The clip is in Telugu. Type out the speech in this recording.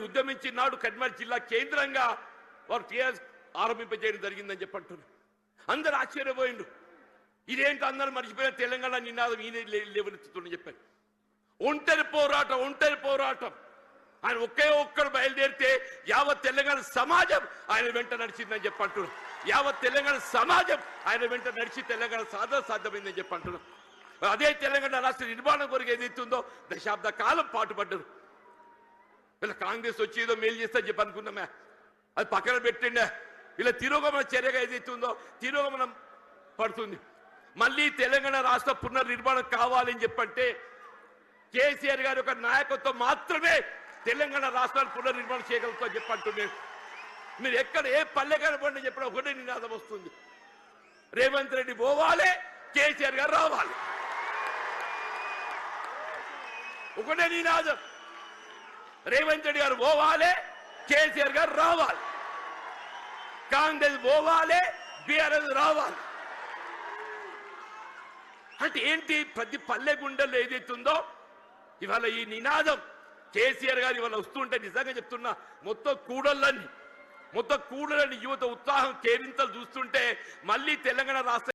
ఉద్యమించిన నాడు కరీంనగర్ జిల్లా కేంద్రంగా వారు టీఆర్ఎస్ ఆరంభింపజేయడం జరిగిందని చెప్పంటున్నారు. అందరు ఆశ్చర్యపోయిండు. ఇదేంటి అందరూ మర్చిపోయిన తెలంగాణ నినాదం ఈయన లేవనెత్తుతుందని చెప్పారు. ఒంటరి పోరాటం ఆయన ఒక్కడు బయలుదేరితే యావత్ తెలంగాణ సమాజం ఆయన వెంట నడిచిందని చెప్పంటున్నారు. యావత్ తెలంగాణ సమాజం ఆయన వెంట నడిచి తెలంగాణ సాధ్యమైందని చెప్పంటున్నారు. అదే తెలంగాణ రాష్ట్ర నిర్మాణం కొరకు ఏదైతుందో దశాబ్ద కాలం పాటుపడ్డారు. ఇలా కాంగ్రెస్ వచ్చి ఏదో మేలు చేస్తా చెప్పి అనుకున్నామే, అది పక్కన పెట్టండి. ఇలా తిరోగమన చర్యగా ఏదైతుందో తిరోగమనం పడుతుంది. మళ్ళీ తెలంగాణ రాష్ట్ర పునర్నిర్మాణం కావాలని చెప్పంటే కేసీఆర్ గారి యొక్క నాయకత్వం మాత్రమే తెలంగాణ రాష్ట్రాన్ని పునర్నిర్మాణం చేయగలుగుతామని చెప్పంటున్నాను. మీరు ఎక్కడ ఏ పల్లె కనపడి చెప్పిన ఒకటే నినాదం వస్తుంది, రేవంత్ రెడ్డి పోవాలి, కేసీఆర్ గారు రావాలి. ఒకటే నినాదం, రేవంత్ రెడ్డి గారు పోవాలి, కేసీఆర్ గారు రావాలి, కాంగ్రెస్ పోవాలి, బీఆర్ఎస్ రావాలి. అంటే ఏంటి, ప్రతి పల్లె గుండెల్లో ఏదైతుందో ఇవాళ ఈ నినాదం కేసీఆర్ గారు ఇవాళ వస్తుంటే నిజంగా చెప్తున్నా మొత్తం కూడళ్ళని యువత ఉత్సాహం కేరింతలు చూస్తుంటే మళ్ళీ తెలంగాణ రాష్ట్ర